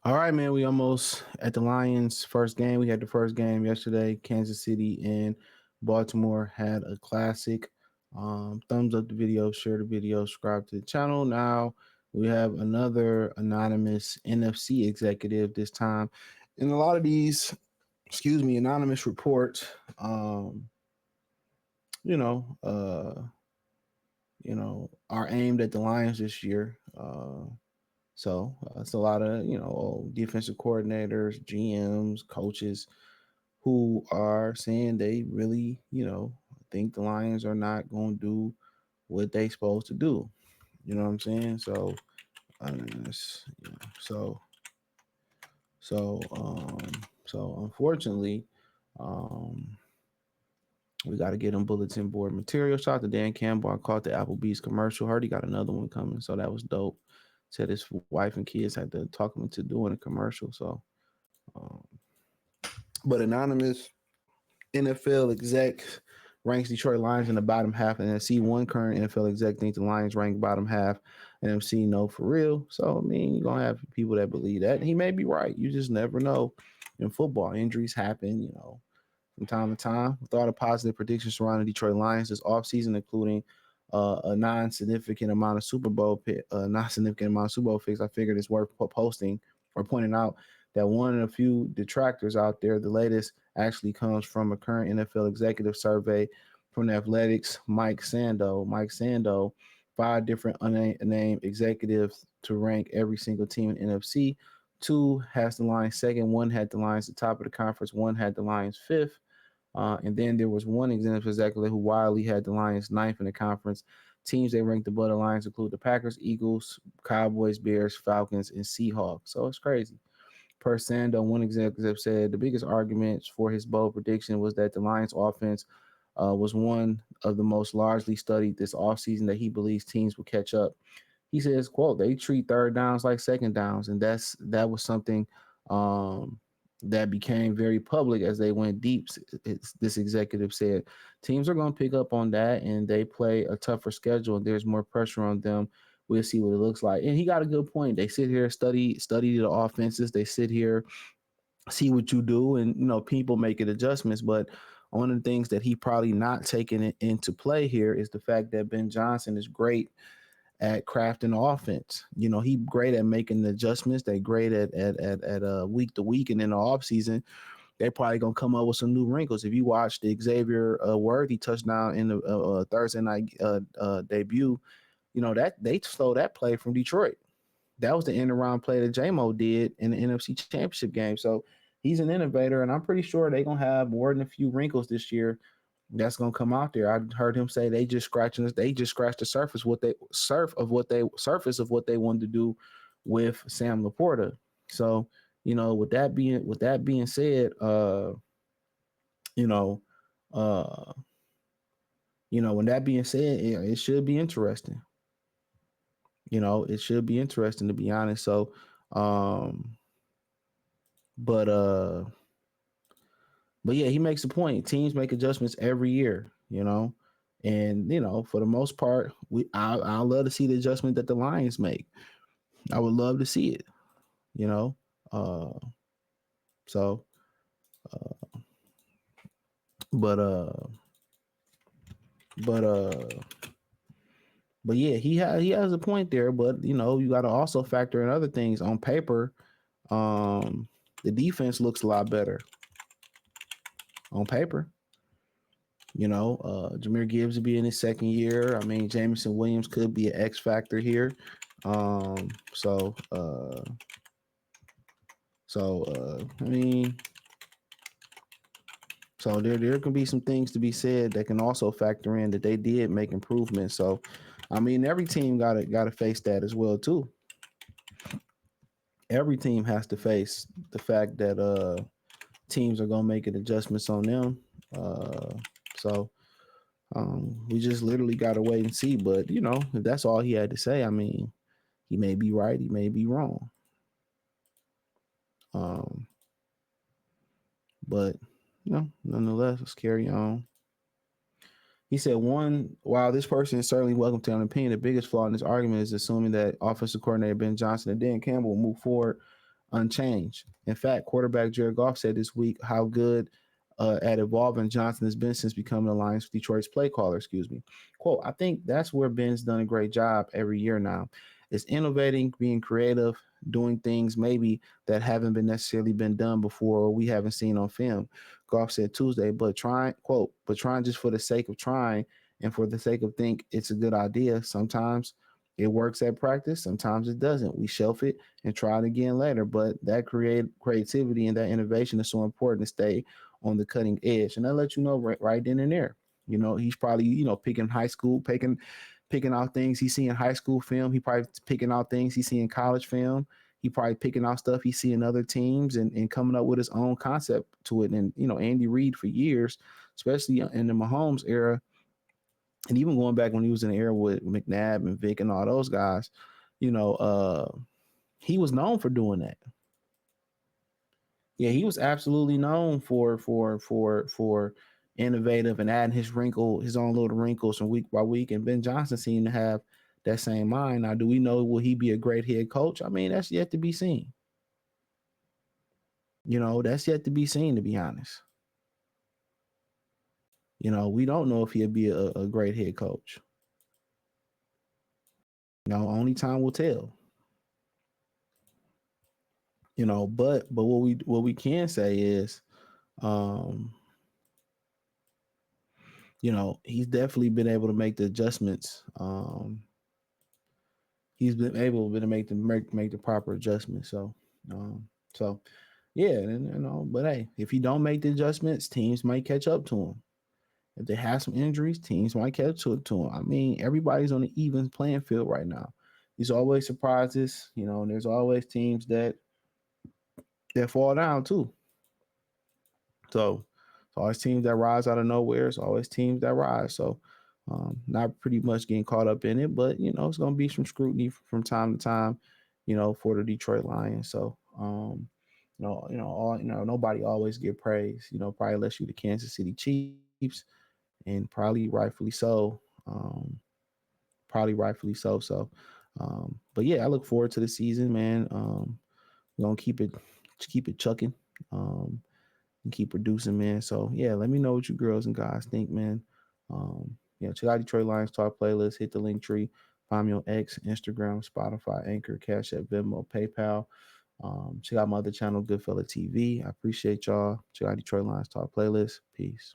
All right, man. We almost at the Lions' first game. We had the first game yesterday. Kansas City and Baltimore had a classic. Thumbs up the video, share the video, subscribe to the channel. Now we have another anonymous NFC executive this time. And a lot of these, anonymous reports, you know, uh, are aimed at the Lions this year. So it's a lot of defensive coordinators, GMs, coaches who are saying they really think the Lions are not going to do what they supposed to do. You know what I'm saying? I mean, so so so unfortunately, um, we got to get them bulletin board material. Shout out to Dan Campbell. I caught the Applebee's commercial. Heard he got another one coming, so that was dope. Said his wife and kids had to talk him into doing a commercial. Um, but anonymous NFL exec ranks Detroit Lions in the bottom half of the NFC. One current NFL exec thinks the Lions rank bottom half. NFC, no, for real. So, I mean, you're going to have people that believe that. He may be right. You just never know. In football, injuries happen, from time to time. With all the positive predictions surrounding Detroit Lions this offseason, including a non-significant amount of Super Bowl picks, I figured it's worth posting or pointing out that one of the few detractors out there, the latest actually comes from a current NFL executive survey from the Athletics, Mike Sando. Mike Sando, 5 different unnamed executives to rank every single team in NFC. Two has the Lions second, one had the Lions at the top of the conference, one had the Lions fifth. And then there was one executive who wildly had the Lions ninth in the conference. Teams they ranked above the Lions include the Packers, Eagles, Cowboys, Bears, Falcons, and Seahawks. So it's crazy. Per Sando, one executive said the biggest arguments for his bold prediction was that the Lions offense was one of the most largely studied this offseason, that he believes teams will catch up. He says, quote, they treat third downs like second downs. And that was something um, that became very public as they went deep. This executive said teams are going to pick up on that, and they play a tougher schedule, and there's more pressure on them. We'll see what it looks like. And he got a good point. They sit here, study the offenses. They sit here, see what you do, and people making adjustments. But one of the things that he probably not taking it into play here is the fact that Ben Johnson is great at crafting the offense. He great at making the adjustments. They great at week to week, and in the off season, they probably gonna come up with some new wrinkles. If you watch the Xavier Worthy touchdown in the Thursday night debut, that they stole that play from Detroit. That was the end around play that JMO did in the NFC Championship game. So he's an innovator, and I'm pretty sure they're gonna have more than a few wrinkles this year that's gonna come out there. I heard him say they just scratched the surface of what they wanted to do with Sam Laporta. So, with that being said, you know, uh, when that being said, it should be interesting. It should be interesting, to be honest. So, um, but but yeah, he makes a point. Teams make adjustments every year, and for the most part, I love to see the adjustment that the Lions make. I would love to see it, you know. Uh, so, uh, but but but yeah, he has a point there. But you got to also factor in other things. On paper, um, the defense looks a lot better on paper. Jameer Gibbs will be in his second year. I mean, Jameson Williams could be an X factor here. Um, so, uh, I mean, so there can be some things to be said that can also factor in that they did make improvements. So, I mean, every team gotta face that as well too. Every team has to face the fact that teams are gonna make it adjustments on them. Uh, so we just literally gotta wait and see. But if that's all he had to say, I mean, he may be right, he may be wrong. Um, but nonetheless, let's carry on. He said, while this person is certainly welcome to an opinion, the biggest flaw in this argument is assuming that offensive coordinator Ben Johnson and Dan Campbell will move forward unchanged. In fact, quarterback Jared Goff said this week how good at evolving Johnson has been since becoming Alliance with Detroit's play caller. Excuse me. Quote: I think that's where Ben's done a great job every year now. Is innovating, being creative, doing things maybe that haven't been necessarily been done before or we haven't seen on film. Goff said Tuesday, but trying quote, but trying just for the sake of trying and for the sake of think it's a good idea. Sometimes it works at practice, sometimes it doesn't. We shelf it and try it again later. But that creativity and that innovation is so important to stay on the cutting edge. And that let you know right then and there. You know, he's probably, picking high school, picking out things he see in high school film. He probably picking out things he see in college film. He probably picking out stuff he see in other teams and coming up with his own concept to it. And, Andy Reid for years, especially in the Mahomes era, and even going back when he was in the era with McNabb and Vic and all those guys, you know, he was known for doing that. Yeah, he was absolutely known for innovative and adding his own little wrinkles from week by week. And Ben Johnson seemed to have that same mind. Now, do we know will he be a great head coach? I mean, that's yet to be seen. That's yet to be seen. To be honest, we don't know if he'll be a great head coach. Only time will tell. But what we can say is, um, he's definitely been able to make the adjustments. He's been able to make the proper adjustments. Um, so yeah, and but hey, if he don't make the adjustments, teams might catch up to him. If they have some injuries, teams might catch up to him. I mean, everybody's on the even playing field right now. There's always surprises, and there's always teams that fall down too. So it's always teams that rise out of nowhere. It's always teams that rise. So not pretty much getting caught up in it, but it's going to be some scrutiny from time to time, for the Detroit Lions. So nobody always get praise. Probably unless you the Kansas City Chiefs, and probably rightfully so. Probably rightfully so. So, but yeah, I look forward to the season, man. We're gonna keep it chucking. Um, and keep producing, man. So yeah, let me know what you girls and guys think, man. Check out Detroit Lions Talk playlist. Hit the link tree. Find me on X, Instagram, Spotify, Anchor, Cash App, Venmo, PayPal. Check out my other channel, Goodfella TV. I appreciate y'all. Check out Detroit Lions Talk playlist. Peace.